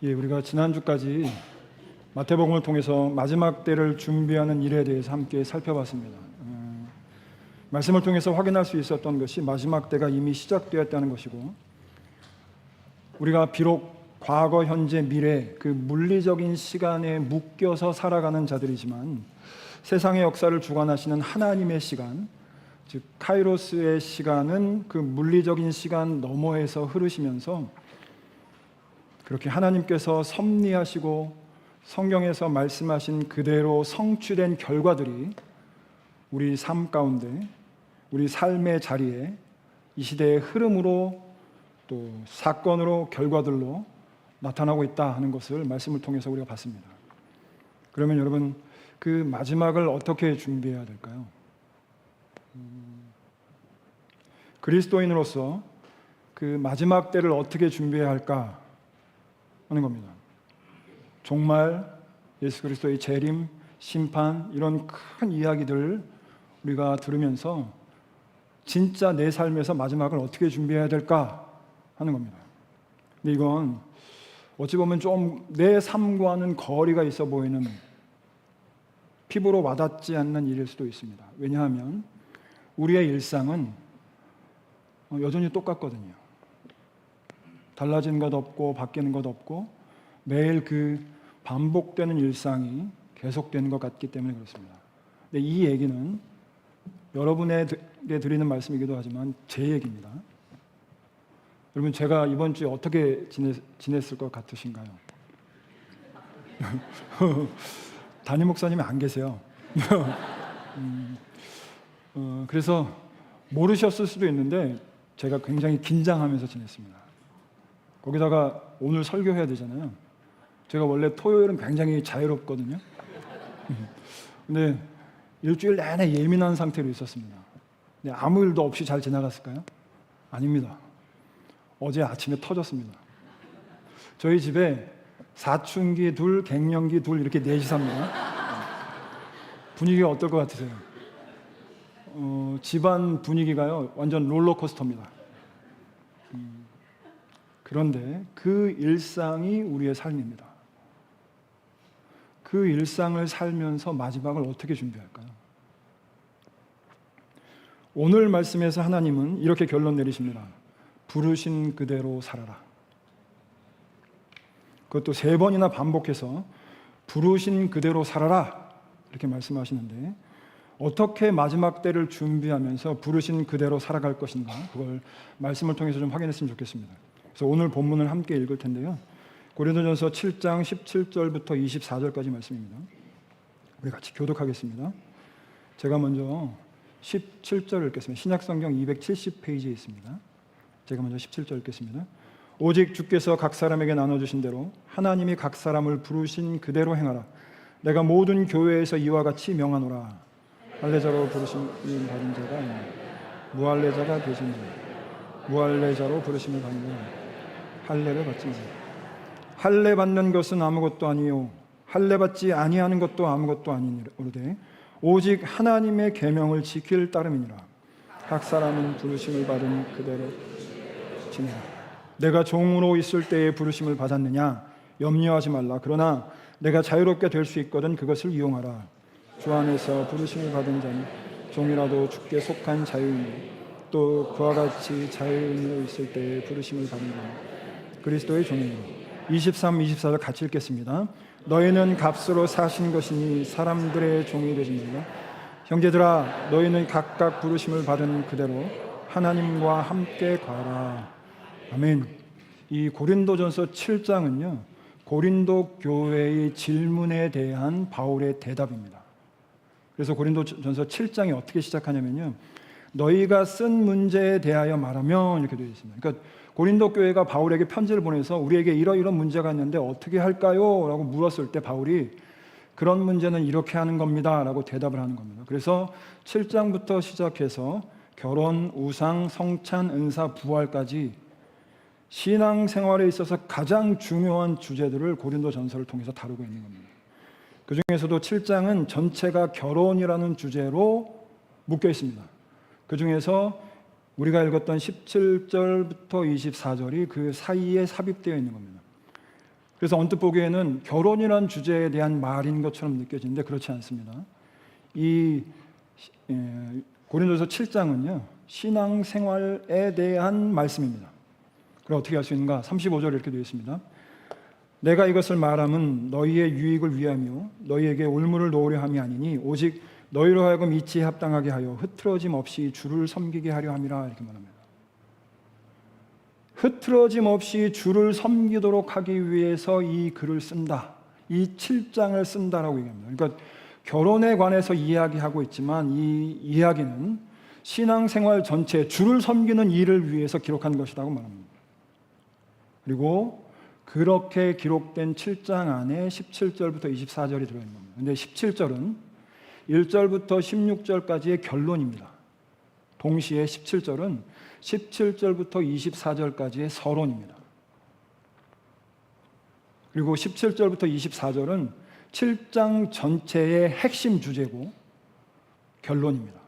우리가 지난주까지 마태복음을 통해서 마지막 때를 준비하는 일에 대해서 함께 살펴봤습니다. 말씀을 통해서 확인할 수 있었던 것이 마지막 때가 이미 시작되었다는 것이고, 우리가 비록 과거, 현재, 미래 그 물리적인 시간에 묶여서 살아가는 자들이지만 세상의 역사를 주관하시는 하나님의 시간, 즉 카이로스의 시간은 그 물리적인 시간 너머에서 흐르시면서 그렇게 하나님께서 섭리하시고 성경에서 말씀하신 그대로 성취된 결과들이 우리 삶 가운데, 우리 삶의 자리에 이 시대의 흐름으로 또 사건으로 결과들로 나타나고 있다 하는 것을 말씀을 통해서 우리가 봤습니다. 그러면 여러분, 그 마지막을 어떻게 준비해야 될까요? 그리스도인으로서 그 마지막 때를 어떻게 준비해야 할까 하는 겁니다. 정말 예수 그리스도의 재림, 심판 이런 큰 이야기들 우리가 들으면서 진짜 내 삶에서 마지막을 어떻게 준비해야 될까 하는 겁니다. 근데 이건 어찌 보면 좀 내 삶과는 거리가 있어 보이는, 피부로 와닿지 않는 일일 수도 있습니다. 왜냐하면 우리의 일상은 여전히 똑같거든요. 달라진 것 없고 바뀌는 것 없고 매일 그 반복되는 일상이 계속되는 것 같기 때문에 그렇습니다. 근데 이 얘기는 여러분에게 드리는 말씀이기도 하지만 제 얘기입니다. 여러분, 제가 이번 주에 어떻게 지냈을 것 같으신가요? 담임 목사님이 안 계세요. 그래서 모르셨을 수도 있는데 제가 굉장히 긴장하면서 지냈습니다. 거기다가 오늘 설교해야 되잖아요. 제가 원래 토요일은 굉장히 자유롭거든요. 근데 일주일 내내 예민한 상태로 있었습니다. 근데 아무 일도 없이 잘 지나갔을까요? 아닙니다. 어제 아침에 터졌습니다. 저희 집에 사춘기 둘, 갱년기 둘 이렇게 넷이 삽니다. 분위기가 어떨 것 같으세요? 집안 분위기가요 완전 롤러코스터입니다. 그런데 그 일상이 우리의 삶입니다. 그 일상을 살면서 마지막을 어떻게 준비할까요? 오늘 말씀에서 하나님은 이렇게 결론 내리십니다. 부르신 그대로 살아라. 그것도 3번이나 반복해서 부르신 그대로 살아라 이렇게 말씀하시는데, 어떻게 마지막 때를 준비하면서 부르신 그대로 살아갈 것인가, 그걸 말씀을 통해서 좀 확인했으면 좋겠습니다. 그래서 오늘 본문을 함께 읽을 텐데요, 고린도전서 7장 17절부터 24절까지 말씀입니다. 우리 같이 교독하겠습니다. 제가 먼저 17절 읽겠습니다. 신약성경 270페이지에 있습니다. 제가 먼저 17절 읽겠습니다. 오직 주께서 각 사람에게 나눠주신 대로 하나님이 각 사람을 부르신 그대로 행하라. 내가 모든 교회에서 이와 같이 명하노라. 할례자로 부르심을 받은 자가 있나? 무할례자가 되신 자, 무할례자로 부르심을 받는 자, 할례를 받지 마. 할례 받는 것은 아무것도 아니요 할례 받지 아니하는 것도 아무것도 아니오되 오직 하나님의 계명을 지킬 따름이니라. 각 사람은 부르심을 받은 그대로 지내라. 내가 종으로 있을 때에 부르심을 받았느냐? 염려하지 말라. 그러나 내가 자유롭게 될 수 있거든 그것을 이용하라. 주 안에서 부르심을 받은 자는 종이라도 주께 속한 자유이니 또 그와 같이 자유인으로 있을 때에 부르심을 받은 자는 그리스도의 종이니. 23, 24절 같이 읽겠습니다. 너희는 값으로 사신 것이니 사람들의 종이 되지 말라. 형제들아, 너희는 각각 부르심을 받은 그대로 하나님과 함께 가라. 아멘. 이 고린도전서 7장은요 고린도 교회의 질문에 대한 바울의 대답입니다. 그래서 고린도전서 7장이 어떻게 시작하냐면요, 너희가 쓴 문제에 대하여 말하면 이렇게 되어 있습니다. 그러니까 고린도 교회가 바울에게 편지를 보내서 우리에게 이런 문제가 있는데 어떻게 할까요? 라고 물었을 때 바울이 그런 문제는 이렇게 하는 겁니다 라고 대답을 하는 겁니다. 그래서 7장부터 시작해서 결혼, 우상, 성찬, 은사, 부활까지 신앙생활에 있어서 가장 중요한 주제들을 고린도전서를 통해서 다루고 있는 겁니다. 그 중에서도 7장은 전체가 결혼이라는 주제로 묶여 있습니다. 그 중에서 우리가 읽었던 17절부터 24절이 그 사이에 삽입되어 있는 겁니다. 그래서 언뜻 보기에는 결혼이라는 주제에 대한 말인 것처럼 느껴지는데 그렇지 않습니다. 이 고린도서 7장은요 신앙생활에 대한 말씀입니다. 그럼 어떻게 할 수 있는가? 35절 이렇게 되어 있습니다. 내가 이것을 말함은 너희의 유익을 위하며 너희에게 올무를 놓으려 함이 아니니 오직 너희로 하여금 이치에 합당하게 하여 흐트러짐 없이 주를 섬기게 하려 함이라 이렇게 말합니다. 흐트러짐 없이 주를 섬기도록 하기 위해서 이 글을 쓴다. 이 7장을 쓴다라고 얘기합니다. 그러니까 결혼에 관해서 이야기하고 있지만 이 이야기는 신앙생활 전체 주를 섬기는 일을 위해서 기록한 것이라고 말합니다. 그리고 그렇게 기록된 7장 안에 17절부터 24절이 들어있는 겁니다. 그런데 17절은 1절부터 16절까지의 결론입니다. 동시에 17절은 17절부터 24절까지의 서론입니다. 그리고 17절부터 24절은 7장 전체의 핵심 주제고 결론입니다.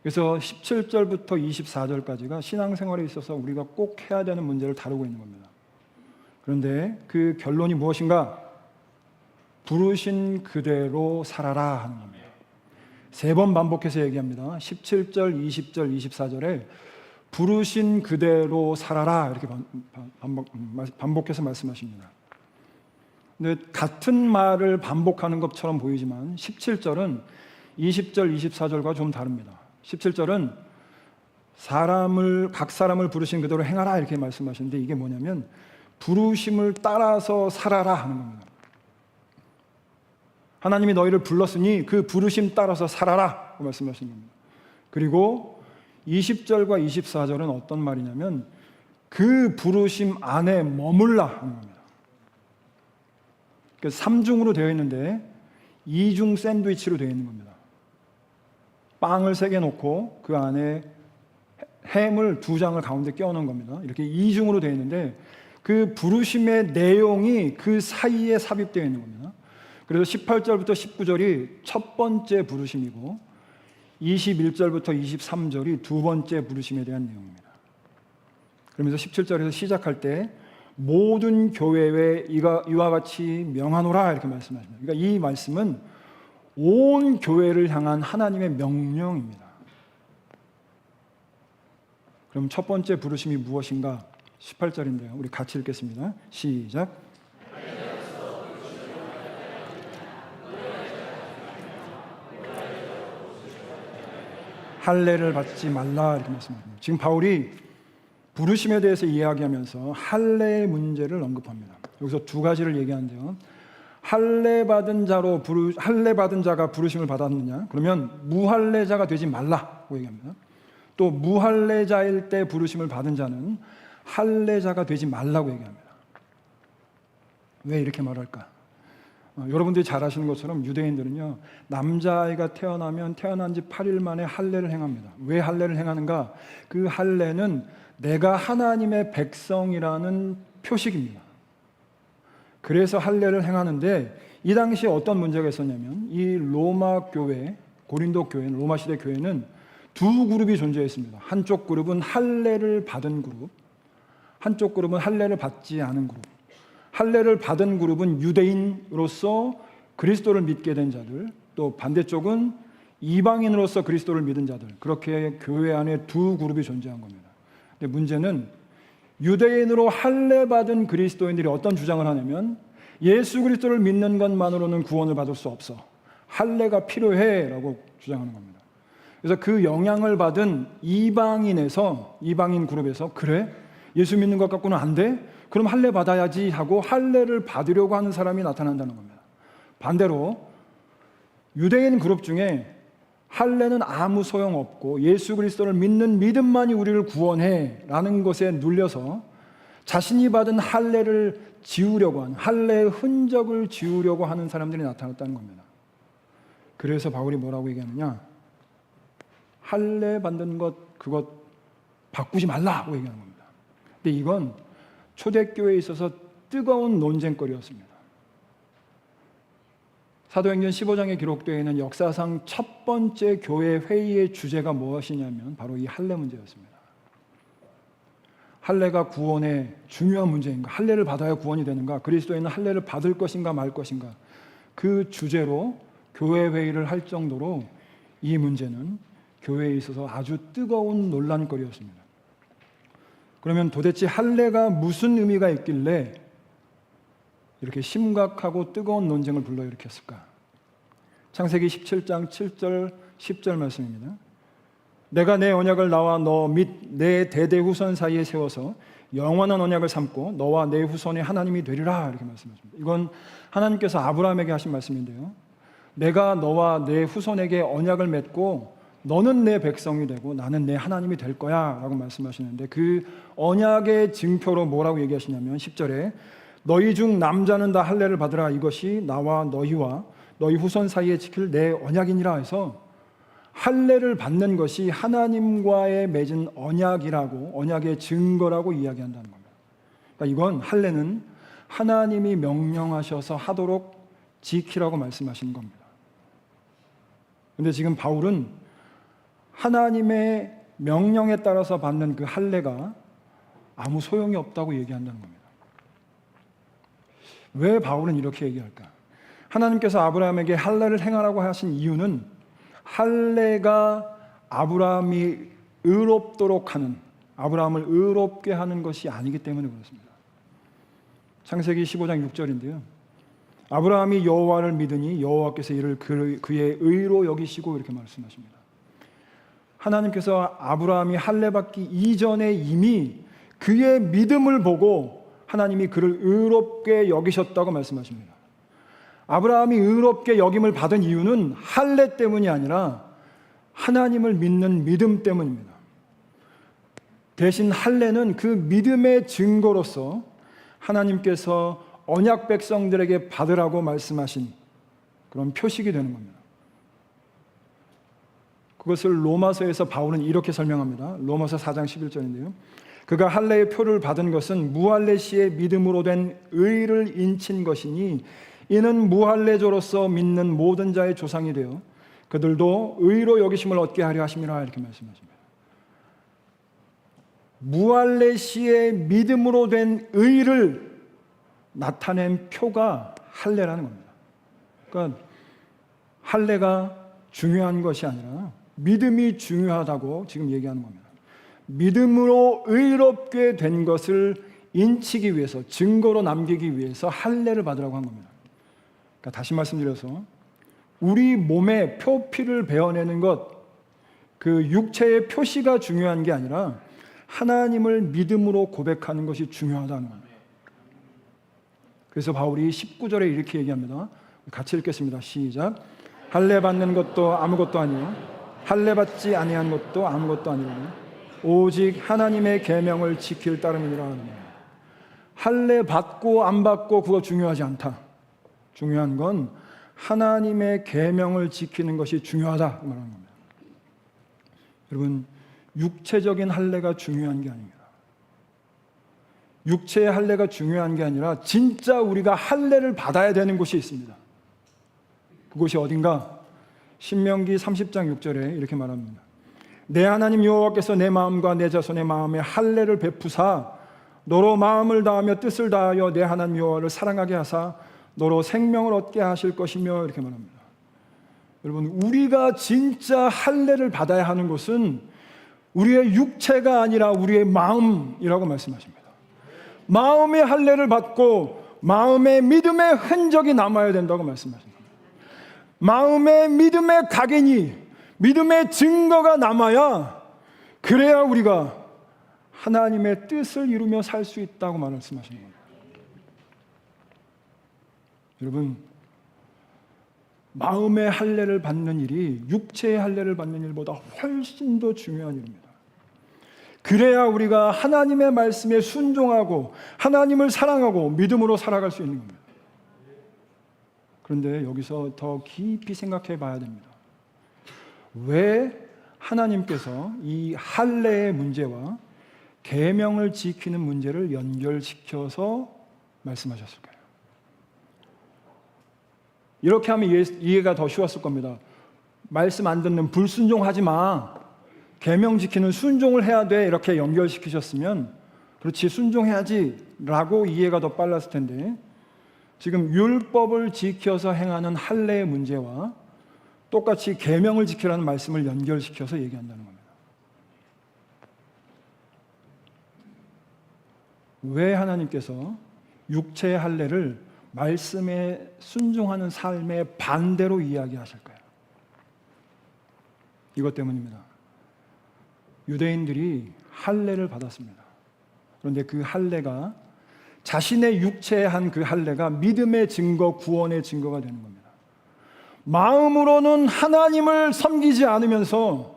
그래서 17절부터 24절까지가 신앙생활에 있어서 우리가 꼭 해야 되는 문제를 다루고 있는 겁니다. 그런데 그 결론이 무엇인가? 부르신 그대로 살아라 하는 겁니다. 3번 반복해서 얘기합니다. 17절, 20절, 24절에 부르신 그대로 살아라 이렇게 반복해서 말씀하십니다. 근데 같은 말을 반복하는 것처럼 보이지만 17절은 20절, 24절과 좀 다릅니다. 17절은 각 사람을 부르신 그대로 행하라 이렇게 말씀하시는데 이게 뭐냐면 부르심을 따라서 살아라 하는 겁니다. 하나님이 너희를 불렀으니 그 부르심 따라서 살아라 말씀하시는 겁니다. 그리고 20절과 24절은 어떤 말이냐면 그 부르심 안에 머물라 하는 겁니다. 그러니까 3중으로 되어 있는데 2중 샌드위치로 되어 있는 겁니다. 빵을 3개 놓고 그 안에 햄을 2장을 가운데 끼워놓은 겁니다. 이렇게 2중으로 되어 있는데 그 부르심의 내용이 그 사이에 삽입되어 있는 겁니다. 그래서 18절부터 19절이 첫 번째 부르심이고 21절부터 23절이 두 번째 부르심에 대한 내용입니다. 그러면서 17절에서 시작할 때 모든 교회에 이와 같이 명하노라 이렇게 말씀하십니다. 그러니까 이 말씀은 온 교회를 향한 하나님의 명령입니다. 그럼 첫 번째 부르심이 무엇인가? 18절인데요. 우리 같이 읽겠습니다. 시작. 할례를 받지 말라 이렇게 말씀합니다. 지금 바울이 부르심에 대해서 이야기하면서 할례의 문제를 언급합니다. 여기서 2가지를 얘기하는데요. 할례 받은 자가 부르심을 받았느냐? 그러면 무할례자가 되지 말라고 얘기합니다. 또 무할례자일 때 부르심을 받은 자는 할례자가 되지 말라고 얘기합니다. 왜 이렇게 말할까? 여러분들이 잘 아시는 것처럼 유대인들은요 남자아이가 태어나면 태어난 지 8일 만에 할례를 행합니다. 왜 할례를 행하는가? 그 할례는 내가 하나님의 백성이라는 표식입니다. 그래서 할례를 행하는데 이 당시에 어떤 문제가 있었냐면 이 로마 교회, 고린도 교회, 로마 시대 교회는 2 그룹이 존재했습니다. 한쪽 그룹은 할례를 받은 그룹, 한쪽 그룹은 할례를 받지 않은 그룹. 할례를 받은 그룹은 유대인으로서 그리스도를 믿게 된 자들, 또 반대쪽은 이방인으로서 그리스도를 믿은 자들, 그렇게 교회 안에 2 그룹이 존재한 겁니다. 근데 문제는 유대인으로 할례 받은 그리스도인들이 어떤 주장을 하냐면 예수 그리스도를 믿는 것만으로는 구원을 받을 수 없어, 할례가 필요해 라고 주장하는 겁니다. 그래서 그 영향을 받은 이방인 그룹에서 그래? 예수 믿는 것 갖고는 안 돼? 그럼 할례 받아야지 하고 할례를 받으려고 하는 사람이 나타난다는 겁니다. 반대로 유대인 그룹 중에 할례는 아무 소용없고 예수 그리스도를 믿는 믿음만이 우리를 구원해 라는 것에 눌려서 자신이 받은 할례를 지우려고 하는, 할례의 흔적을 지우려고 하는 사람들이 나타났다는 겁니다. 그래서 바울이 뭐라고 얘기하느냐? 할례 받는 그것 바꾸지 말라고 얘기하는 겁니다. 근데 이건 초대교회에 있어서 뜨거운 논쟁거리였습니다. 사도행전 15장에 기록되어 있는 역사상 첫 번째 교회 회의의 주제가 무엇이냐면 바로 이 할례 문제였습니다. 할례가 구원의 중요한 문제인가? 할례를 받아야 구원이 되는가? 그리스도인은 할례를 받을 것인가 말 것인가? 그 주제로 교회 회의를 할 정도로 이 문제는 교회에 있어서 아주 뜨거운 논란거리였습니다. 그러면 도대체 할례가 무슨 의미가 있길래 이렇게 심각하고 뜨거운 논쟁을 불러일으켰을까? 창세기 17장 7절 10절 말씀입니다. 내가 내 언약을 나와 너 및 내 대대 후손 사이에 세워서 영원한 언약을 삼고 너와 내 후손의 하나님이 되리라 이렇게 말씀하십니다. 이건 하나님께서 아브라함에게 하신 말씀인데요. 내가 너와 내 후손에게 언약을 맺고 너는 내 백성이 되고 나는 내 하나님이 될 거야 라고 말씀하시는데 그 언약의 증표로 뭐라고 얘기하시냐면 10절에 너희 중 남자는 다 할례를 받으라 이것이 나와 너희와 너희 후손 사이에 지킬 내 언약이니라 해서 할례를 받는 것이 하나님과의 맺은 언약이라고 언약의 증거라고 이야기한다는 겁니다. 그러니까 이건 할례는 하나님이 명령하셔서 하도록 지키라고 말씀하신 겁니다. 그런데 지금 바울은 하나님의 명령에 따라서 받는 그 할례가 아무 소용이 없다고 얘기한다는 겁니다. 왜 바울은 이렇게 얘기할까? 하나님께서 아브라함에게 할례를 행하라고 하신 이유는 할례가 아브라함이 의롭도록 하는, 아브라함을 의롭게 하는 것이 아니기 때문에 그렇습니다. 창세기 15장 6절인데요. 아브라함이 여호와를 믿으니 여호와께서 이를 그의 의로 여기시고 이렇게 말씀하십니다. 하나님께서 아브라함이 할례 받기 이전에 이미 그의 믿음을 보고 하나님이 그를 의롭게 여기셨다고 말씀하십니다. 아브라함이 의롭게 여김을 받은 이유는 할례 때문이 아니라 하나님을 믿는 믿음 때문입니다. 대신 할례는 그 믿음의 증거로서 하나님께서 언약 백성들에게 받으라고 말씀하신 그런 표식이 되는 겁니다. 그것을 로마서에서 바울은 이렇게 설명합니다. 로마서 4장 11절인데요. 그가 할례의 표를 받은 것은 무할례 시의 믿음으로 된 의를 인친 것이니 이는 무할례조로서 믿는 모든 자의 조상이 되어 그들도 의로 여기심을 얻게 하려 하심이라 이렇게 말씀하십니다. 무할례 시의 믿음으로 된 의를 나타낸 표가 할례라는 겁니다. 그러니까 할례가 중요한 것이 아니라 믿음이 중요하다고 지금 얘기하는 겁니다. 믿음으로 의롭게 된 것을 인치기 위해서, 증거로 남기기 위해서 할례를 받으라고 한 겁니다. 그러니까 다시 말씀드려서 우리 몸에 표피를 베어내는 것, 그 육체의 표시가 중요한 게 아니라 하나님을 믿음으로 고백하는 것이 중요하다는 겁니다. 그래서 바울이 19절에 이렇게 얘기합니다. 같이 읽겠습니다. 시작. 할례 받는 것도 아무것도 아니요 할례 받지 아니한 것도 아무것도 아니오니 오직 하나님의 계명을 지킬 따름이니라 하는 거예요. 할례 받고 안 받고 그거 중요하지 않다. 중요한 건 하나님의 계명을 지키는 것이 중요하다 말하는 겁니다. 여러분, 육체적인 할례가 중요한 게 아닙니다. 육체의 할례가 중요한 게 아니라 진짜 우리가 할례를 받아야 되는 곳이 있습니다. 그곳이 어딘가? 신명기 30장 6절에 이렇게 말합니다. 내 하나님 여호와께서 내 마음과 내 자손의 마음에 할례를 베푸사 너로 마음을 다하며 뜻을 다하여 내 하나님 여호와를 사랑하게 하사 너로 생명을 얻게 하실 것이며 이렇게 말합니다. 여러분, 우리가 진짜 할례를 받아야 하는 곳은 우리의 육체가 아니라 우리의 마음이라고 말씀하십니다. 마음의 할례를 받고 마음의 믿음의 흔적이 남아야 된다고 말씀하십니다. 마음의 믿음의 각인이, 믿음의 증거가 남아야, 그래야 우리가 하나님의 뜻을 이루며 살 수 있다고 말씀하시는 겁니다. 여러분, 마음의 할례를 받는 일이 육체의 할례를 받는 일보다 훨씬 더 중요한 일입니다. 그래야 우리가 하나님의 말씀에 순종하고 하나님을 사랑하고 믿음으로 살아갈 수 있는 겁니다. 그런데 여기서 더 깊이 생각해 봐야 됩니다. 왜 하나님께서 이 할례의 문제와 계명을 지키는 문제를 연결시켜서 말씀하셨을까요? 이렇게 하면 이해가 더 쉬웠을 겁니다. 말씀 안 듣는 불순종하지 마. 계명 지키는 순종을 해야 돼. 이렇게 연결시키셨으면 그렇지 순종해야지라고 이해가 더 빨랐을 텐데 지금 율법을 지켜서 행하는 할례의 문제와 똑같이 계명을 지키라는 말씀을 연결시켜서 얘기한다는 겁니다. 왜 하나님께서 육체의 할례를 말씀에 순종하는 삶의 반대로 이야기하실까요? 이것 때문입니다. 유대인들이 할례를 받았습니다. 그런데 그 할례가 자신의 육체에 한 그 할례가 믿음의 증거, 구원의 증거가 되는 겁니다. 마음으로는 하나님을 섬기지 않으면서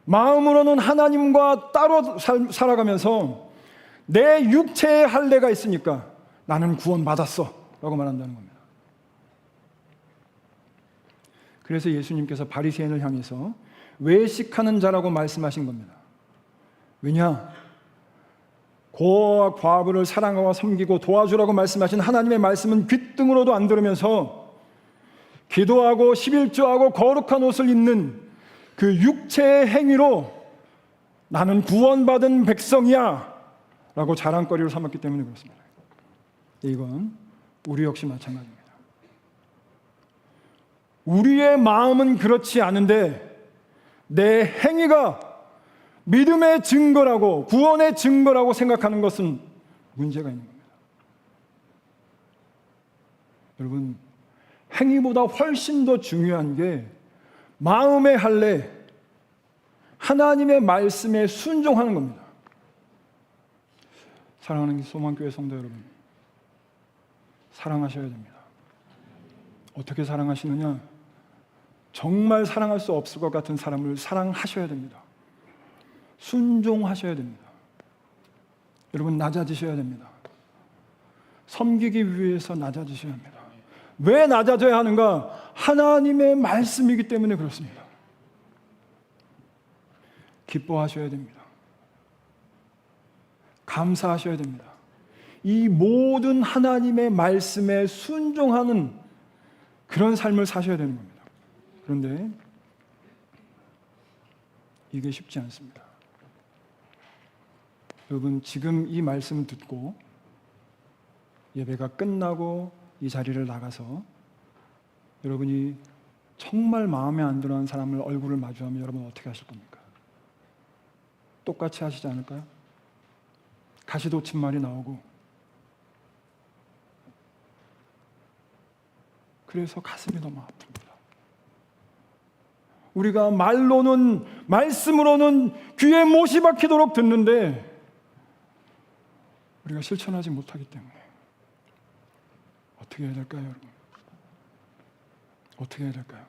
마음으로는 하나님과 따로 살아가면서 내 육체의 할례가 있으니까 나는 구원받았어 라고 말한다는 겁니다. 그래서 예수님께서 바리새인을 향해서 외식하는 자라고 말씀하신 겁니다. 왜냐? 고아와 과부를 사랑하고 섬기고 도와주라고 말씀하신 하나님의 말씀은 귓등으로도 안 들으면서 기도하고 11조하고 거룩한 옷을 입는 그 육체의 행위로 나는 구원받은 백성이야 라고 자랑거리로 삼았기 때문에 그렇습니다. 이건 우리 역시 마찬가지입니다. 우리의 마음은 그렇지 않은데 내 행위가 믿음의 증거라고 구원의 증거라고 생각하는 것은 문제가 있는 겁니다. 여러분, 행위보다 훨씬 더 중요한 게 마음의 할례, 하나님의 말씀에 순종하는 겁니다. 사랑하는 소망교회 성도 여러분, 사랑하셔야 됩니다. 어떻게 사랑하시느냐? 정말 사랑할 수 없을 것 같은 사람을 사랑하셔야 됩니다. 순종하셔야 됩니다. 여러분, 낮아지셔야 됩니다. 섬기기 위해서 낮아지셔야 합니다. 왜 낮아져야 하는가? 하나님의 말씀이기 때문에 그렇습니다. 기뻐하셔야 됩니다. 감사하셔야 됩니다. 이 모든 하나님의 말씀에 순종하는 그런 삶을 사셔야 되는 겁니다. 그런데 이게 쉽지 않습니다. 여러분, 지금 이 말씀을 듣고 예배가 끝나고 이 자리를 나가서 여러분이 정말 마음에 안 들어하는 사람을 얼굴을 마주하면 여러분 어떻게 하실 겁니까? 똑같이 하시지 않을까요? 가시돋친 말이 나오고, 그래서 가슴이 너무 아픕니다. 우리가 말로는, 말씀으로는 귀에 못이 박히도록 듣는데 우리가 실천하지 못하기 때문에 어떻게 해야 될까요, 여러분? 어떻게 해야 될까요?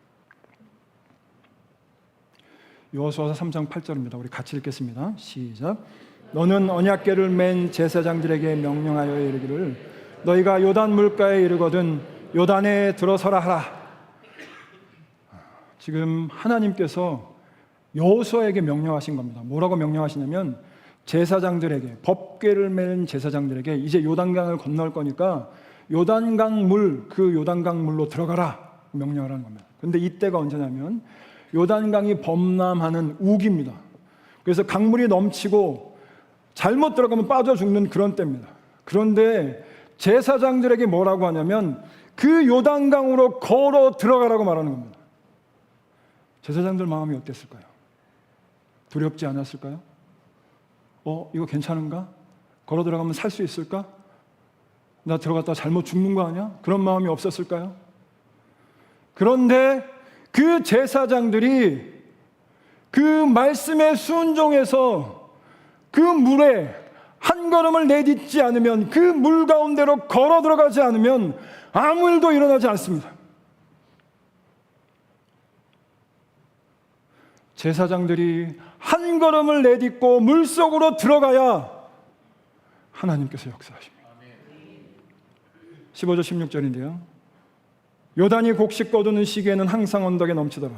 여호수아서 3장 8절입니다. 우리 같이 읽겠습니다. 시작. 너는 언약궤를 맨 제사장들에게 명령하여 이르기를 너희가 요단 물가에 이르거든 요단에 들어서라 하라. 지금 하나님께서 여호수아에게 명령하신 겁니다. 뭐라고 명령하시냐면 제사장들에게, 법궤를 맨 제사장들에게 이제 요단강을 건널 거니까 요단강 물, 그 요단강 물로 들어가라 명령을 하는 겁니다. 그런데 이때가 언제냐면 요단강이 범람하는 우기입니다. 그래서 강물이 넘치고 잘못 들어가면 빠져 죽는 그런 때입니다. 그런데 제사장들에게 뭐라고 하냐면 그 요단강으로 걸어 들어가라고 말하는 겁니다. 제사장들 마음이 어땠을까요? 두렵지 않았을까요? 이거 괜찮은가? 걸어 들어가면 살 수 있을까? 나 들어갔다가 잘못 죽는 거 아니야? 그런 마음이 없었을까요? 그런데 그 제사장들이 그 말씀에 순종해서 그 물에 한 걸음을 내딛지 않으면, 그 물 가운데로 걸어 들어가지 않으면 아무 일도 일어나지 않습니다. 제사장들이 한 걸음을 내딛고 물속으로 들어가야 하나님께서 역사하십니다. 15절 16절인데요. 요단이 곡식 거두는 시기에는 항상 언덕에 넘치더라.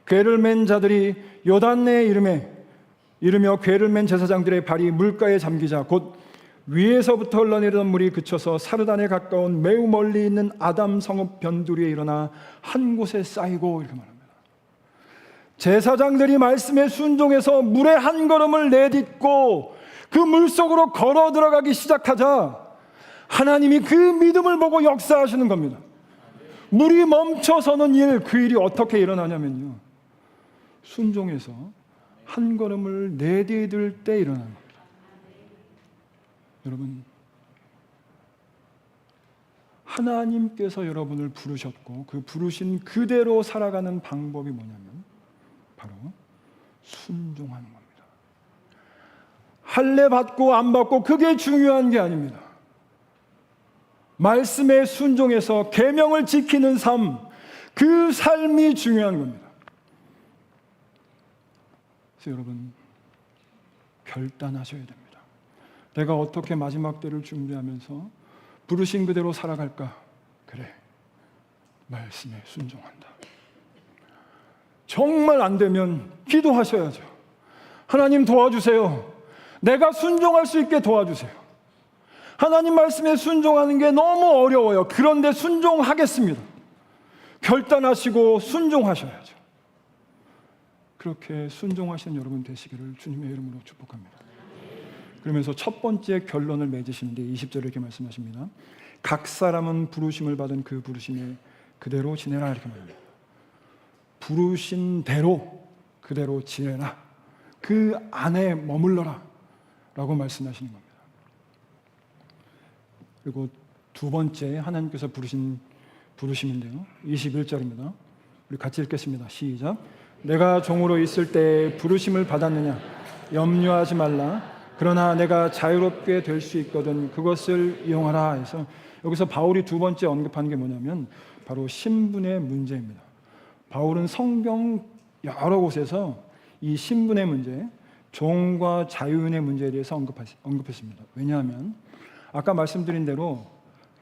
궤를 맨 자들이 요단 내에 이르며 궤를 맨 제사장들의 발이 물가에 잠기자 곧 위에서부터 흘러내리던 물이 그쳐서 사르단에 가까운 매우 멀리 있는 아담 성읍 변두리에 일어나 한 곳에 쌓이고, 이렇게 말합니다. 제사장들이 말씀에 순종해서 물에 한 걸음을 내딛고 그 물속으로 걸어 들어가기 시작하자 하나님이 그 믿음을 보고 역사하시는 겁니다. 물이 멈춰서는 일, 그 일이 어떻게 일어나냐면요, 순종해서 한 걸음을 내디딜 때 일어나는 겁니다. 여러분, 하나님께서 여러분을 부르셨고 그 부르신 그대로 살아가는 방법이 뭐냐면 바로 순종하는 겁니다. 할례 받고 안 받고 그게 중요한 게 아닙니다. 말씀에 순종해서 계명을 지키는 삶, 그 삶이 중요한 겁니다. 그래서 여러분, 결단하셔야 됩니다. 내가 어떻게 마지막 때를 준비하면서 부르신 그대로 살아갈까? 그래, 말씀에 순종한다. 정말 안 되면 기도하셔야죠. 하나님 도와주세요. 내가 순종할 수 있게 도와주세요. 하나님 말씀에 순종하는 게 너무 어려워요. 그런데 순종하겠습니다. 결단하시고 순종하셔야죠. 그렇게 순종하시는 여러분 되시기를 주님의 이름으로 축복합니다. 그러면서 첫 번째 결론을 맺으시는데 20절에 이렇게 말씀하십니다. 각 사람은 부르심을 받은 그 부르심에 그대로 지내라, 이렇게 말합니다. 부르신 대로 그대로 지내라, 그 안에 머물러라 라고 말씀하시는 겁니다. 그리고 두 번째 하나님께서 부르신 부르심인데요, 21절입니다. 우리 같이 읽겠습니다. 시작. 내가 종으로 있을 때 부르심을 받았느냐? 염려하지 말라. 그러나 내가 자유롭게 될 수 있거든 그것을 이용하라 해서, 여기서 바울이 두 번째 언급한 게 뭐냐면 바로 신분의 문제입니다. 바울은 성경 여러 곳에서 이 신분의 문제, 종과 자유인의 문제에 대해서 언급했습니다. 왜냐하면 아까 말씀드린 대로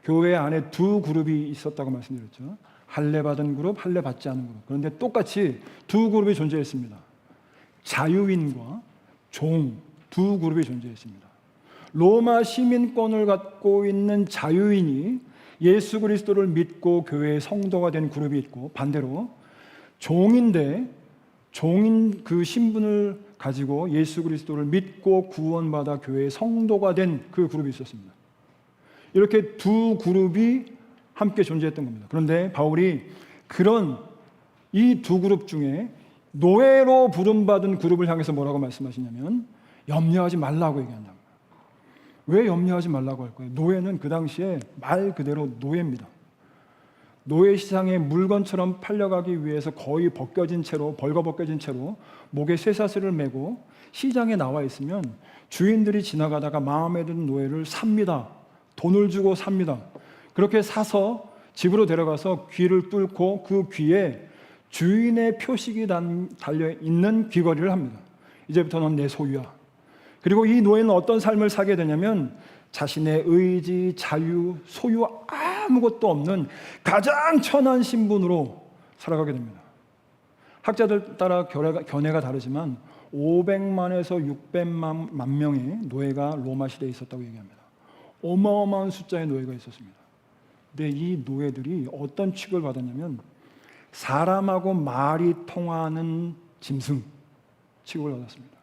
교회 안에 두 그룹이 있었다고 말씀드렸죠. 할례 받은 그룹, 할례 받지 않은 그룹. 그런데 똑같이 두 그룹이 존재했습니다. 자유인과 종, 두 그룹이 존재했습니다. 로마 시민권을 갖고 있는 자유인이 예수 그리스도를 믿고 교회의 성도가 된 그룹이 있고, 반대로 종인데 종인 그 신분을 가지고 예수 그리스도를 믿고 구원받아 교회의 성도가 된 그 그룹이 있었습니다. 이렇게 두 그룹이 함께 존재했던 겁니다. 그런데 바울이 그런 이 두 그룹 중에 노예로 부름받은 그룹을 향해서 뭐라고 말씀하시냐면 염려하지 말라고 얘기한다. 왜 염려하지 말라고 할까요? 노예는 그 당시에 말 그대로 노예입니다. 노예 시장에 물건처럼 팔려가기 위해서 거의 벗겨진 채로, 벌거벗겨진 채로 목에 쇠사슬을 메고 시장에 나와 있으면 주인들이 지나가다가 마음에 드는 노예를 삽니다. 돈을 주고 삽니다. 그렇게 사서 집으로 데려가서 귀를 뚫고 그 귀에 주인의 표식이 달려있는 귀걸이를 합니다. 이제부터 넌 내 소유야. 그리고 이 노예는 어떤 삶을 살게 되냐면 자신의 의지, 자유, 소유 아무것도 없는 가장 천한 신분으로 살아가게 됩니다. 학자들 따라 견해가 다르지만 500만에서 600만 명의 노예가 로마 시대에 있었다고 얘기합니다. 어마어마한 숫자의 노예가 있었습니다. 근데 이 노예들이 어떤 취급을 받았냐면 사람하고 말이 통하는 짐승 취급을 받았습니다.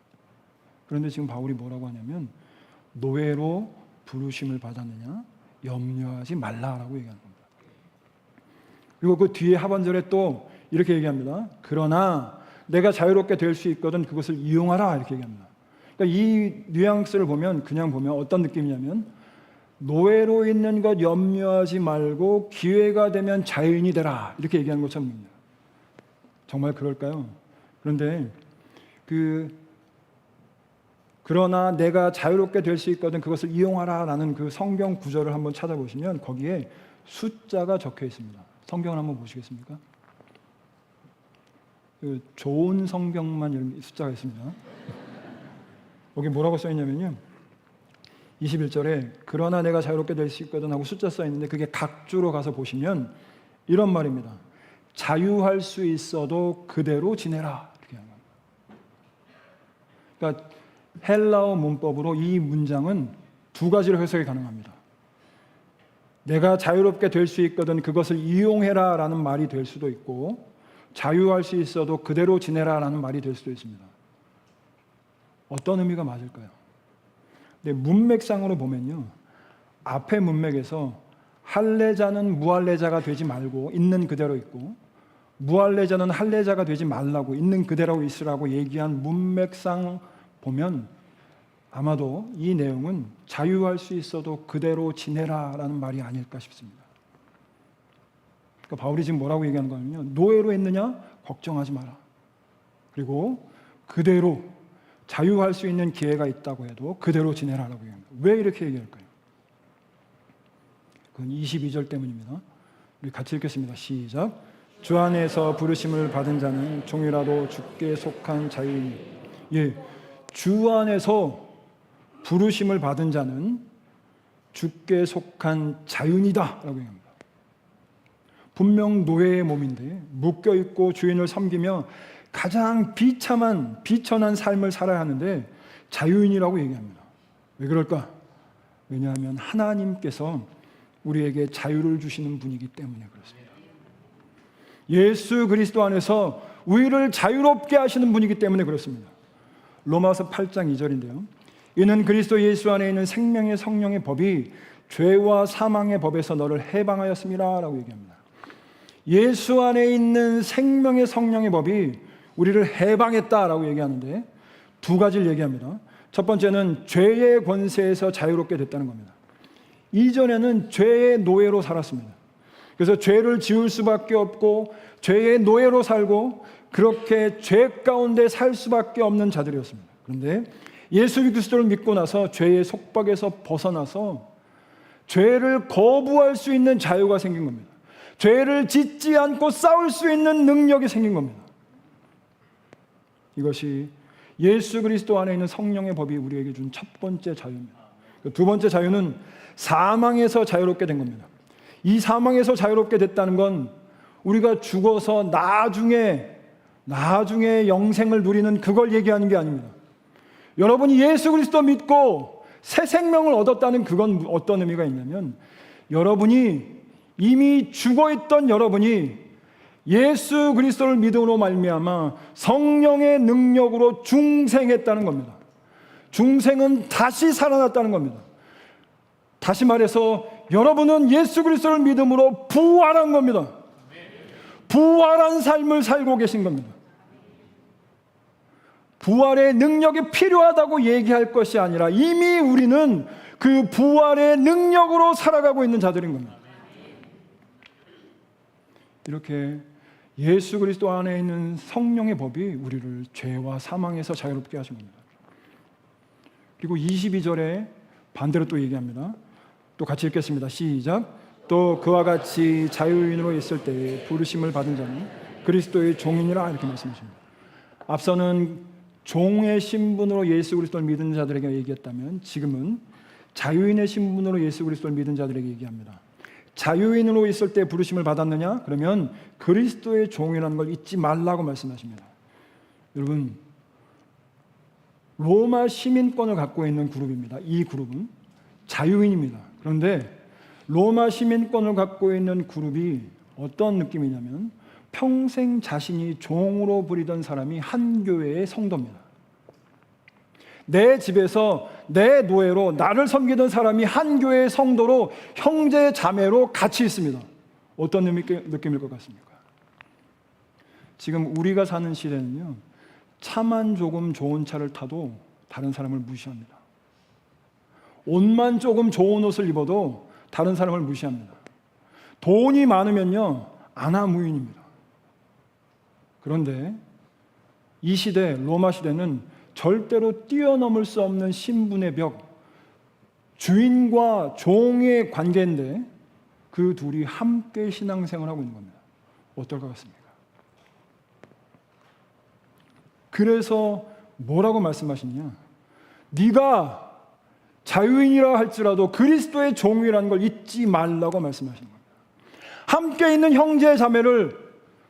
그런데 지금 바울이 뭐라고 하냐면 노예로 부르심을 받았느냐? 염려하지 말라라고 얘기하는 겁니다. 그리고 그 뒤에 하반절에 또 이렇게 얘기합니다. 그러나 내가 자유롭게 될 수 있거든 그것을 이용하라, 이렇게 얘기합니다. 그러니까 이 뉘앙스를 보면, 그냥 보면 어떤 느낌이냐면 노예로 있는 것 염려하지 말고 기회가 되면 자유인이 되라, 이렇게 얘기하는 것처럼 보입니다. 정말 그럴까요? 그런데 그러나 내가 자유롭게 될 수 있거든 그것을 이용하라라는 그 성경 구절을 한번 찾아보시면 거기에 숫자가 적혀 있습니다. 성경을 한번 보시겠습니까? 좋은 성경만 이런 숫자가 있습니다. 거기 뭐라고 써 있냐면요, 21절에 그러나 내가 자유롭게 될 수 있거든 하고 숫자 써 있는데 그게 각주로 가서 보시면 이런 말입니다. 자유할 수 있어도 그대로 지내라, 이렇게 하는 겁니다. 그러니까 헬라어 문법으로 이 문장은 두 가지로 해석이 가능합니다. 내가 자유롭게 될 수 있거든 그것을 이용해라 라는 말이 될 수도 있고, 자유할 수 있어도 그대로 지내라 라는 말이 될 수도 있습니다. 어떤 의미가 맞을까요? 근데 문맥상으로 보면요, 앞에 문맥에서 할례자는 무할례자가 되지 말고 있는 그대로 있고, 무할례자는 할례자가 되지 말라고 있는 그대로 있으라고 얘기한 문맥상 보면 아마도 이 내용은 자유할 수 있어도 그대로 지내라라는 말이 아닐까 싶습니다. 그러니까 바울이 지금 뭐라고 얘기하는 거냐면요, 노예로 했느냐? 걱정하지 마라. 그리고 그대로 자유할 수 있는 기회가 있다고 해도 그대로 지내라라고 얘기합니다. 왜 이렇게 얘기할까요? 그건 22절 때문입니다. 우리 같이 읽겠습니다. 시작. 주 안에서 부르심을 받은 자는 종이라도 주께 속한 자유이니. 예, 주 안에서 부르심을 받은 자는 주께 속한 자유이다 라고 얘기합니다. 분명 노예의 몸인데 묶여있고 주인을 섬기며 가장 비천한 삶을 살아야 하는데 자유인이라고 얘기합니다. 왜 그럴까? 왜냐하면 하나님께서 우리에게 자유를 주시는 분이기 때문에 그렇습니다. 예수 그리스도 안에서 우리를 자유롭게 하시는 분이기 때문에 그렇습니다. 로마서 8장 2절인데요. 이는 그리스도 예수 안에 있는 생명의 성령의 법이 죄와 사망의 법에서 너를 해방하였습니다 라고 얘기합니다. 예수 안에 있는 생명의 성령의 법이 우리를 해방했다라고 얘기하는데 두 가지를 얘기합니다. 첫 번째는 죄의 권세에서 자유롭게 됐다는 겁니다. 이전에는 죄의 노예로 살았습니다. 그래서 죄를 지을 수밖에 없고 죄의 노예로 살고 그렇게 죄 가운데 살 수밖에 없는 자들이었습니다. 그런데 예수 그리스도를 믿고 나서 죄의 속박에서 벗어나서 죄를 거부할 수 있는 자유가 생긴 겁니다. 죄를 짓지 않고 싸울 수 있는 능력이 생긴 겁니다. 이것이 예수 그리스도 안에 있는 성령의 법이 우리에게 준 첫 번째 자유입니다. 두 번째 자유는 사망에서 자유롭게 된 겁니다. 이 사망에서 자유롭게 됐다는 건 우리가 죽어서 나중에 영생을 누리는 그걸 얘기하는 게 아닙니다. 여러분이 예수 그리스도 믿고 새 생명을 얻었다는 그건 어떤 의미가 있냐면 여러분이 이미 죽어있던 여러분이 예수 그리스도를 믿음으로 말미암아 성령의 능력으로 중생했다는 겁니다. 중생은 다시 살아났다는 겁니다. 다시 말해서 여러분은 예수 그리스도를 믿음으로 부활한 겁니다. 부활한 삶을 살고 계신 겁니다. 부활의 능력이 필요하다고 얘기할 것이 아니라 이미 우리는 그 부활의 능력으로 살아가고 있는 자들인 겁니다. 이렇게 예수 그리스도 안에 있는 성령의 법이 우리를 죄와 사망에서 자유롭게 하신 겁니다. 그리고 22절에 반대로 또 얘기합니다. 또 같이 읽겠습니다. 시작. 또 그와 같이 자유인으로 있을 때에 부르심을 받은 자는 그리스도의 종이니라 이렇게 말씀하십니다. 앞서는 종의 신분으로 예수 그리스도를 믿은 자들에게 얘기했다면 지금은 자유인의 신분으로 예수 그리스도를 믿은 자들에게 얘기합니다. 자유인으로 있을 때 부르심을 받았느냐? 그러면 그리스도의 종이라는 걸 잊지 말라고 말씀하십니다. 여러분, 로마 시민권을 갖고 있는 그룹입니다. 이 그룹은 자유인입니다. 그런데 로마 시민권을 갖고 있는 그룹이 어떤 느낌이냐면 평생 자신이 종으로 부리던 사람이 한 교회의 성도입니다. 내 집에서 내 노예로 나를 섬기던 사람이 한 교회의 성도로 형제 자매로 같이 있습니다. 어떤 느낌일 것 같습니까? 지금 우리가 사는 시대는요, 차만 조금 좋은 차를 타도 다른 사람을 무시합니다. 옷만 조금 좋은 옷을 입어도 다른 사람을 무시합니다. 돈이 많으면요, 아나무인입니다. 그런데 이 시대, 로마 시대는 절대로 뛰어넘을 수 없는 신분의 벽, 주인과 종의 관계인데 그 둘이 함께 신앙생활을 하고 있는 겁니다. 어떨 것 같습니까? 그래서 뭐라고 말씀하시냐? 네가 자유인이라 할지라도 그리스도의 종이라는 걸 잊지 말라고 말씀하시는 겁니다. 함께 있는 형제 자매를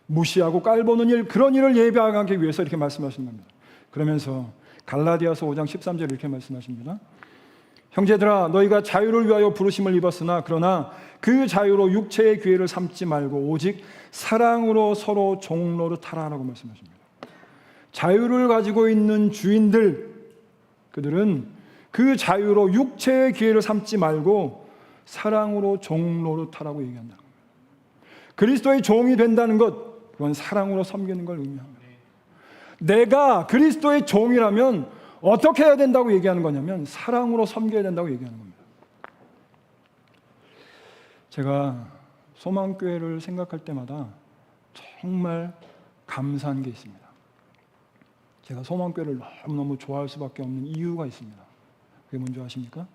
무시하고 깔보는 일, 그런 일을 예방하기 위해서 이렇게 말씀하시는 겁니다. 그러면서 갈라디아서 5장 13절 이렇게 말씀하십니다. 형제들아, 너희가 자유를 위하여 부르심을 입었으나 그러나 그 자유로 육체의 기회를 삼지 말고 오직 사랑으로 서로 종노릇하라라고 말씀하십니다. 자유를 가지고 있는 주인들, 그들은 그 자유로 육체의 기회를 삼지 말고 사랑으로 종 노릇하라고 얘기한다. 그리스도의 종이 된다는 것, 그건 사랑으로 섬기는 걸 의미합니다. 내가 그리스도의 종이라면 어떻게 해야 된다고 얘기하는 거냐면 사랑으로 섬겨야 된다고 얘기하는 겁니다. 제가 소망교회를 생각할 때마다 정말 감사한 게 있습니다. 제가 소망교회를 너무너무 좋아할 수밖에 없는 이유가 있습니다. 그게 뭔지 아십니까?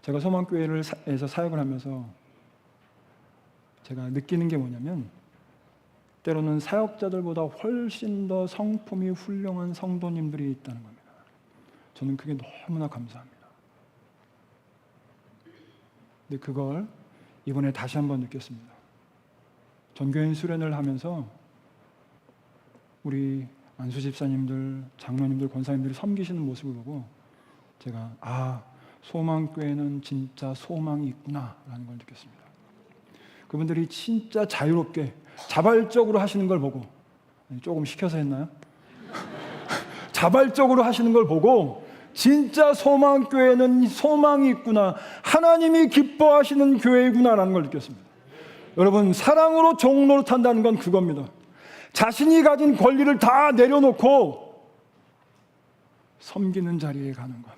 제가 소망교회에서 사역을 하면서 제가 느끼는 게 뭐냐면 때로는 사역자들보다 훨씬 더 성품이 훌륭한 성도님들이 있다는 겁니다. 저는 그게 너무나 감사합니다. 근데 그걸 이번에 다시 한번 느꼈습니다. 전교인 수련을 하면서 우리 안수 집사님들, 장로님들, 권사님들이 섬기시는 모습을 보고 제가 소망교회는 진짜 소망이 있구나라는 걸 느꼈습니다. 그분들이 진짜 자유롭게 자발적으로 하시는 걸 보고, 조금 시켜서 했나요? 자발적으로 하시는 걸 보고 진짜 소망교회는 소망이 있구나, 하나님이 기뻐하시는 교회이구나라는 걸 느꼈습니다. 여러분, 사랑으로 종 노릇한다는 건 그겁니다. 자신이 가진 권리를 다 내려놓고 섬기는 자리에 가는 것.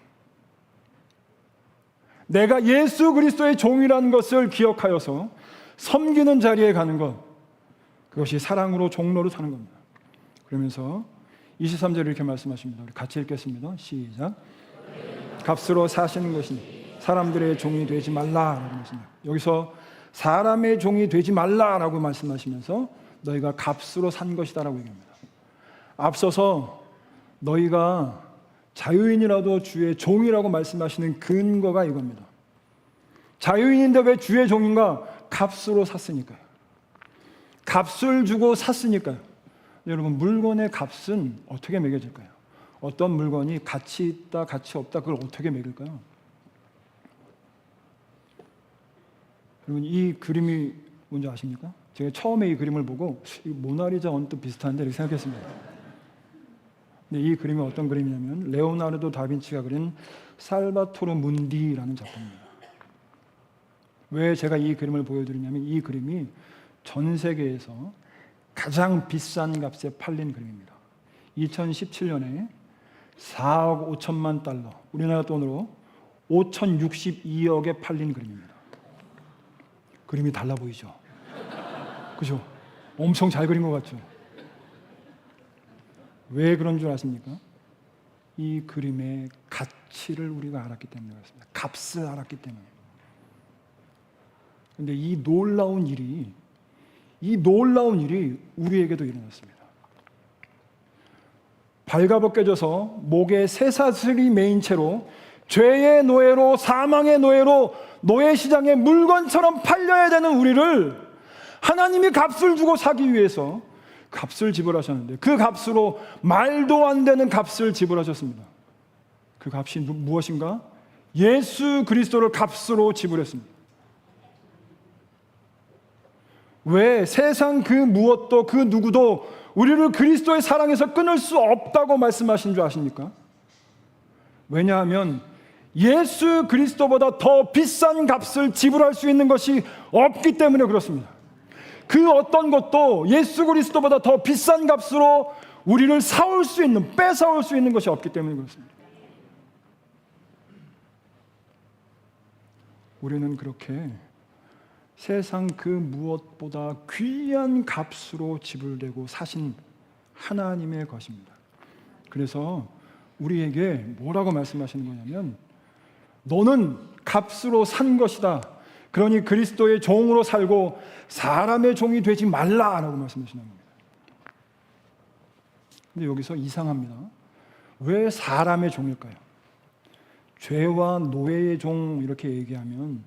내가 예수 그리스도의 종이라는 것을 기억하여서 섬기는 자리에 가는 것, 그것이 사랑으로 종 노릇하는 겁니다. 그러면서 23절에 이렇게 말씀하십니다. 우리 같이 읽겠습니다. 시작. 값으로 사시는 것이니 사람들의 종이 되지 말라라고 말씀합니다. 여기서 사람의 종이 되지 말라라고 말씀하시면서 너희가 값으로 산 것이다라고 얘기합니다. 앞서서 너희가 자유인이라도 주의 종이라고 말씀하시는 근거가 이겁니다. 자유인인데 왜 주의 종인가? 값으로 샀으니까요. 값을 주고 샀으니까요. 여러분, 물건의 값은 어떻게 매겨질까요? 어떤 물건이 가치 있다, 가치 없다, 그걸 어떻게 매길까요? 여러분, 이 그림이 뭔지 아십니까? 제가 처음에 이 그림을 보고 모나리자 언뜻 비슷한데 이렇게 생각했습니다. 근데 이 그림이 어떤 그림이냐면 레오나르도 다빈치가 그린 살바토르 문디라는 작품입니다. 왜 제가 이 그림을 보여드리냐면 이 그림이 전 세계에서 가장 비싼 값에 팔린 그림입니다. 2017년에 4억 5천만 달러, 우리나라 돈으로 5,062억에 팔린 그림입니다. 그림이 달라 보이죠? 그죠? 엄청 잘 그린 것 같죠? 왜 그런 줄 아십니까? 이 그림의 가치를 우리가 알았기 때문에 그렇습니다. 값을 알았기 때문에. 그런데 이 놀라운 일이 우리에게도 일어났습니다. 발가벗겨져서 목에 쇠사슬이 매인 채로 죄의 노예로, 사망의 노예로, 노예시장의 물건처럼 팔려야 되는 우리를 하나님이 값을 주고 사기 위해서 값을 지불하셨는데, 그 값으로 말도 안 되는 값을 지불하셨습니다. 그 값이 무엇인가? 예수 그리스도를 값으로 지불했습니다. 왜? 세상 그 무엇도 그 누구도 우리를 그리스도의 사랑에서 끊을 수 없다고 말씀하신 줄 아십니까? 왜냐하면 예수 그리스도보다 더 비싼 값을 지불할 수 있는 것이 없기 때문에 그렇습니다. 그 어떤 것도 예수 그리스도보다 더 비싼 값으로 우리를 사올 수 있는, 뺏어올 수 있는 것이 없기 때문에 그렇습니다. 우리는 그렇게 세상 그 무엇보다 귀한 값으로 지불되고 사신 하나님의 것입니다. 그래서 우리에게 뭐라고 말씀하시는 거냐면, 너는 값으로 산 것이다. 그러니 그리스도의 종으로 살고 사람의 종이 되지 말라라고 말씀하시는 겁니다. 근데 여기서 이상합니다. 왜 사람의 종일까요? 죄와 노예의 종 이렇게 얘기하면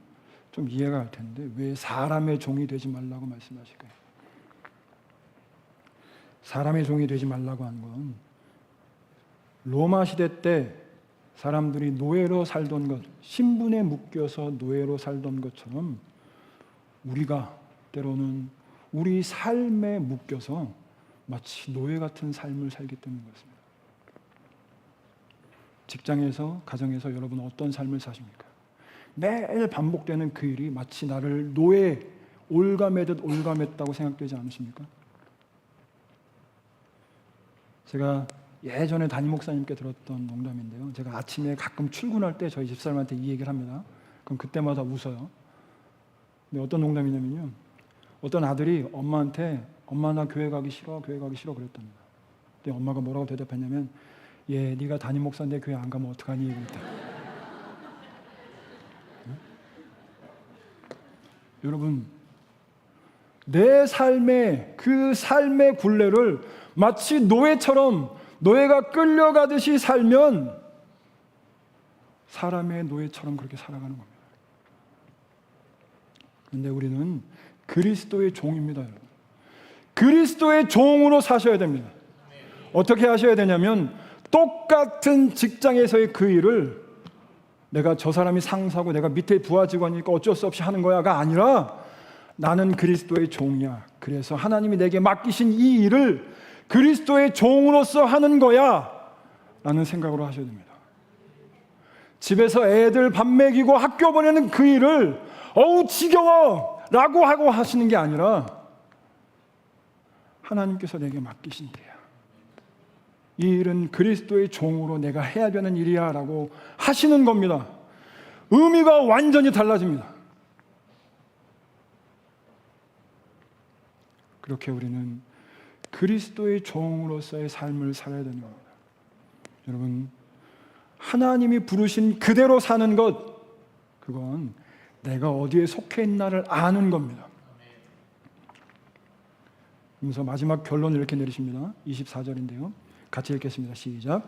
좀 이해가 갈 텐데 왜 사람의 종이 되지 말라고 말씀하실까요? 사람의 종이 되지 말라고 한 건 로마 시대 때 사람들이 노예로 살던 것, 신분에 묶여서 노예로 살던 것처럼 우리가 때로는 우리 삶에 묶여서 마치 노예 같은 삶을 살기 때문에 그렇습니다. 직장에서, 가정에서 여러분 어떤 삶을 사십니까? 매일 반복되는 그 일이 마치 나를 노예, 올가매듯 올가맸다고 생각되지 않으십니까? 제가 예전에 담임 목사님께 들었던 농담인데요. 제가 아침에 가끔 출근할 때 저희 집사람한테 이 얘기를 합니다. 그럼 그때마다 웃어요. 근데 어떤 농담이냐면요. 어떤 아들이 엄마한테 엄마 나 교회 가기 싫어 그랬답니다. 근데 엄마가 뭐라고 대답했냐면 예, 네가 담임 목사인데 교회 안 가면 어떡하니? 이랬다. 여러분, 내 삶의 그 삶의 굴레를 마치 노예가 끌려가듯이 살면 사람의 노예처럼 그렇게 살아가는 겁니다. 그런데 우리는 그리스도의 종입니다. 여러분. 그리스도의 종으로 사셔야 됩니다. 어떻게 하셔야 되냐면 똑같은 직장에서의 그 일을 내가 저 사람이 상사고 내가 밑에 부하 직원이니까 어쩔 수 없이 하는 거야가 아니라 나는 그리스도의 종이야. 그래서 하나님이 내게 맡기신 이 일을 그리스도의 종으로서 하는 거야 라는 생각으로 하셔야 됩니다. 집에서 애들 밥 먹이고 학교 보내는 그 일을 어우 지겨워 라고 하고 하시는 게 아니라 하나님께서 내게 맡기신 일이야. 이 일은 그리스도의 종으로 내가 해야 되는 일이야 라고 하시는 겁니다. 의미가 완전히 달라집니다. 그렇게 우리는 그리스도의 종으로서의 삶을 살아야 되는 겁니다. 여러분, 하나님이 부르신 그대로 사는 것, 그건 내가 어디에 속해 있나를 아는 겁니다. 그래서 마지막 결론을 이렇게 내리십니다. 24절인데요. 같이 읽겠습니다. 시작.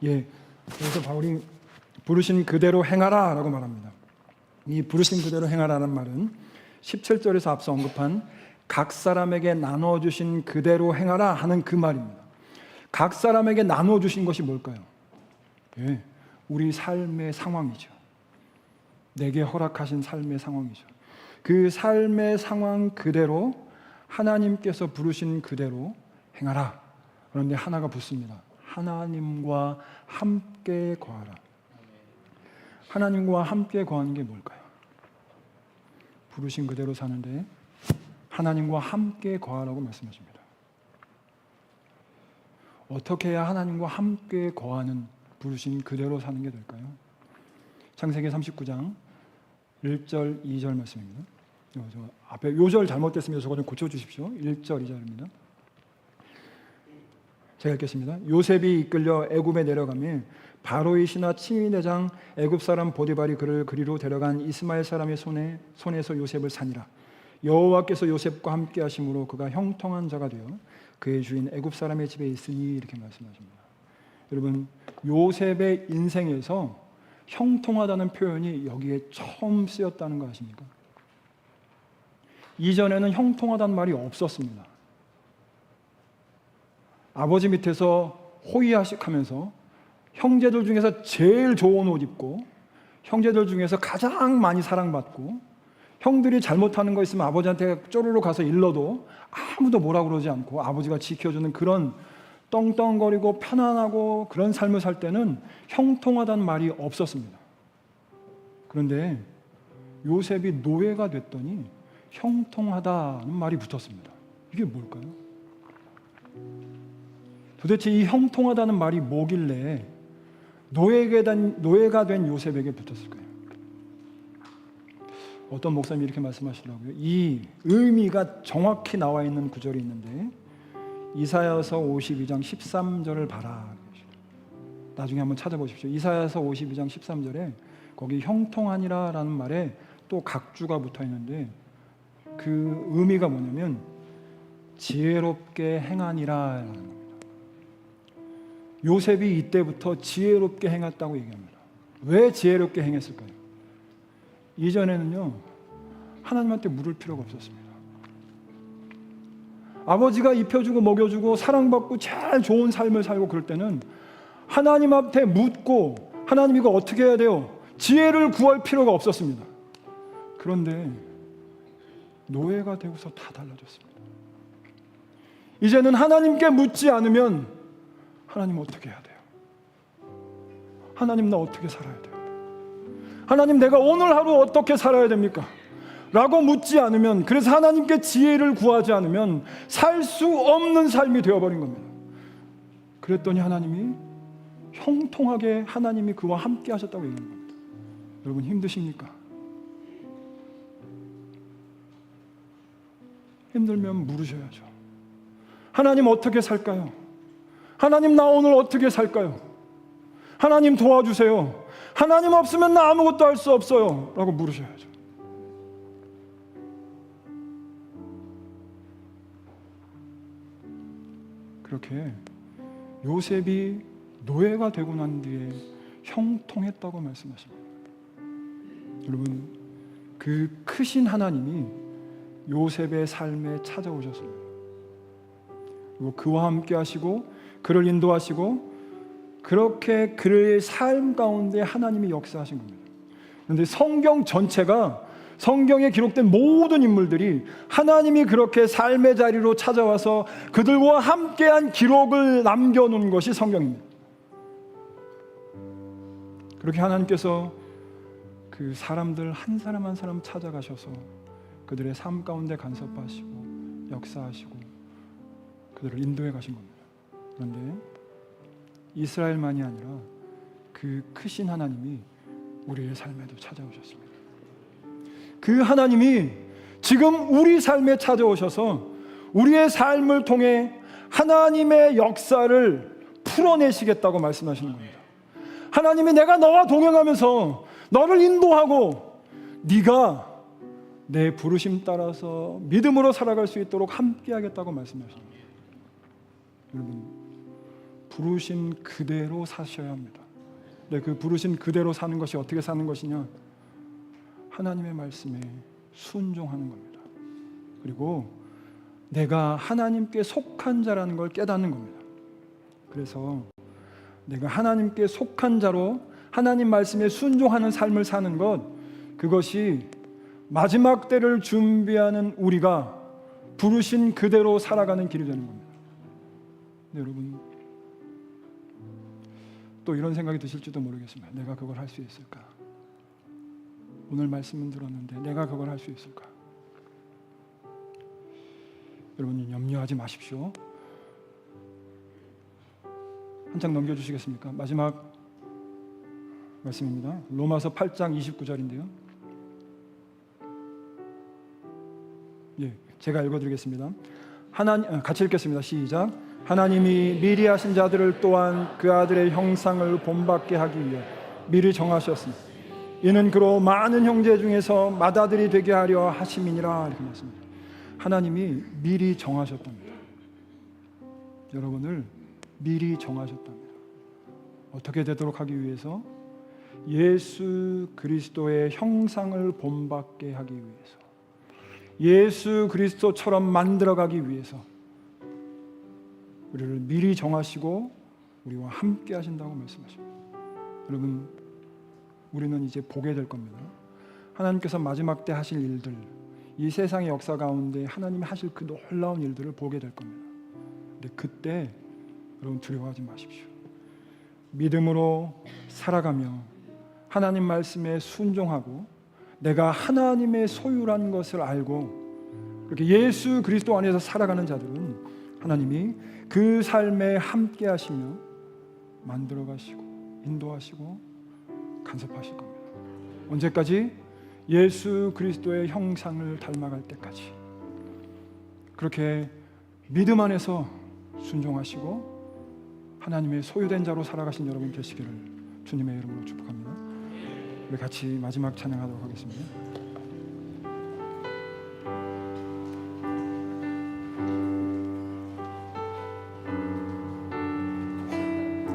예, 그래서 바울이 부르신 그대로 행하라 라고 말합니다. 이 부르신 그대로 행하라는 말은 17절에서 앞서 언급한 각 사람에게 나눠주신 그대로 행하라 하는 그 말입니다. 각 사람에게 나눠주신 것이 뭘까요? 예, 우리 삶의 상황이죠. 내게 허락하신 삶의 상황이죠. 그 삶의 상황 그대로 하나님께서 부르신 그대로 행하라. 그런데 하나가 붙습니다. 하나님과 함께 거하라. 하나님과 함께 거하는 게 뭘까요? 부르신 그대로 사는데 하나님과 함께 거하라고 말씀하십니다. 어떻게 해야 하나님과 함께 거하는 부르신 그대로 사는 게 될까요? 창세기 39장 1절, 2절 말씀입니다. 앞에 요절 잘못됐으면 저거 좀 고쳐주십시오. 1절, 2절입니다. 제가 읽겠습니다. 요셉이 이끌려 애굽에 내려가며 바로의 신하 치미대장 애굽 사람 보디발이 그를 그리로 데려간 이스마엘 사람의 손에서 요셉을 산이라. 여호와께서 요셉과 함께 하심으로 그가 형통한 자가 되어 그의 주인 애굽 사람의 집에 있으니 이렇게 말씀하십니다. 여러분, 요셉의 인생에서 형통하다는 표현이 여기에 처음 쓰였다는 거 아십니까? 이전에는 형통하다는 말이 없었습니다. 아버지 밑에서 호의하식하면서 형제들 중에서 제일 좋은 옷 입고 형제들 중에서 가장 많이 사랑받고 형들이 잘못하는 거 있으면 아버지한테 쪼르르 가서 일러도 아무도 뭐라 그러지 않고 아버지가 지켜주는 그런 떵떵거리고 편안하고 그런 삶을 살 때는 형통하다는 말이 없었습니다. 그런데 요셉이 노예가 됐더니 형통하다는 말이 붙었습니다. 이게 뭘까요? 도대체 이 형통하다는 말이 뭐길래 노예가 된 요셉에게 붙었을까요? 어떤 목사님이 이렇게 말씀하시더라고요. 이 의미가 정확히 나와 있는 구절이 있는데 이사야서 52장 13절을 봐라. 나중에 한번 찾아보십시오. 이사야서 52장 13절에 거기 형통하니라 라는 말에 또 각주가 붙어 있는데 그 의미가 뭐냐면 지혜롭게 행하니라 라는 겁니다. 요셉이 이때부터 지혜롭게 행했다고 얘기합니다. 왜 지혜롭게 행했을까요? 이전에는요, 하나님한테 물을 필요가 없었습니다. 아버지가 입혀주고 먹여주고 사랑받고 잘 좋은 삶을 살고 그럴 때는 하나님 앞에 묻고 하나님 이거 어떻게 해야 돼요? 지혜를 구할 필요가 없었습니다. 그런데 노예가 되고서 다 달라졌습니다. 이제는 하나님께 묻지 않으면 하나님 어떻게 해야 돼요? 하나님 나 어떻게 살아야 돼요? 하나님 내가 오늘 하루 어떻게 살아야 됩니까? 라고 묻지 않으면, 그래서 하나님께 지혜를 구하지 않으면 살 수 없는 삶이 되어버린 겁니다. 그랬더니 하나님이 형통하게 하나님이 그와 함께 하셨다고 얘기하는 겁니다. 여러분 힘드십니까? 힘들면 물으셔야죠. 하나님 어떻게 살까요? 하나님 나 오늘 어떻게 살까요? 하나님 도와주세요. 하나님 없으면 나 아무것도 할 수 없어요. 라고 물으셔야죠. 그렇게 요셉이 노예가 되고 난 뒤에 형통했다고 말씀하십니다. 여러분, 그 크신 하나님이 요셉의 삶에 찾아오셨습니다. 그리고 그와 함께 하시고 그를 인도하시고 그렇게 그의 삶 가운데 하나님이 역사하신 겁니다. 그런데 성경 전체가, 성경에 기록된 모든 인물들이 하나님이 그렇게 삶의 자리로 찾아와서 그들과 함께한 기록을 남겨놓은 것이 성경입니다. 그렇게 하나님께서 그 사람들 한 사람 한 사람 찾아가셔서 그들의 삶 가운데 간섭하시고 역사하시고 그들을 인도해 가신 겁니다. 그런데 이스라엘만이 아니라 그 크신 하나님이 우리의 삶에도 찾아오셨습니다. 그 하나님이 지금 우리 삶에 찾아오셔서 우리의 삶을 통해 하나님의 역사를 풀어내시겠다고 말씀하시는 겁니다. 하나님이 내가 너와 동행하면서 너를 인도하고 네가 내 부르심 따라서 믿음으로 살아갈 수 있도록 함께 하겠다고 말씀하십니다. 여러분, 부르심 그대로 사셔야 합니다. 근데 그 부르심 그대로 사는 것이 어떻게 사는 것이냐? 하나님의 말씀에 순종하는 겁니다. 그리고 내가 하나님께 속한 자라는 걸 깨닫는 겁니다. 그래서 내가 하나님께 속한 자로 하나님 말씀에 순종하는 삶을 사는 것, 그것이 마지막 때를 준비하는 우리가 부르신 그대로 살아가는 길이 되는 겁니다. 네, 여러분, 또 이런 생각이 드실지도 모르겠습니다. 내가 그걸 할 수 있을까? 오늘 말씀은 들었는데 내가 그걸 할 수 있을까? 여러분 염려하지 마십시오. 한 장 넘겨주시겠습니까? 마지막 말씀입니다. 로마서 8장 29절인데요. 예, 제가 읽어드리겠습니다. 같이 읽겠습니다. 시작. 하나님이 미리 하신 자들을 또한 그 아들의 형상을 본받게 하기 위해 미리 정하셨으니 이는 그로 많은 형제 중에서 맏아들이 되게 하려 하심이니라. 이렇게 말씀합니다. 하나님이 미리 정하셨답니다. 여러분을 미리 정하셨답니다. 어떻게 되도록 하기 위해서? 예수 그리스도의 형상을 본받게 하기 위해서, 예수 그리스도처럼 만들어가기 위해서 우리를 미리 정하시고 우리와 함께 하신다고 말씀하십니다. 여러분, 우리는 이제 보게 될 겁니다. 하나님께서 마지막 때 하실 일들, 이 세상의 역사 가운데 하나님이 하실 그 놀라운 일들을 보게 될 겁니다. 근데 그때 여러분 두려워하지 마십시오. 믿음으로 살아가며 하나님 말씀에 순종하고 내가 하나님의 소유라는 것을 알고 그렇게 예수 그리스도 안에서 살아가는 자들은 하나님이 그 삶에 함께 하시며 만들어 가시고 인도하시고 간섭하실 겁니다. 언제까지? 예수 그리스도의 형상을 닮아갈 때까지. 그렇게 믿음 안에서 순종하시고 하나님의 소유된 자로 살아가신 여러분 되시기를 주님의 이름으로 축복합니다. 우리 같이 마지막 찬양하도록 하겠습니다.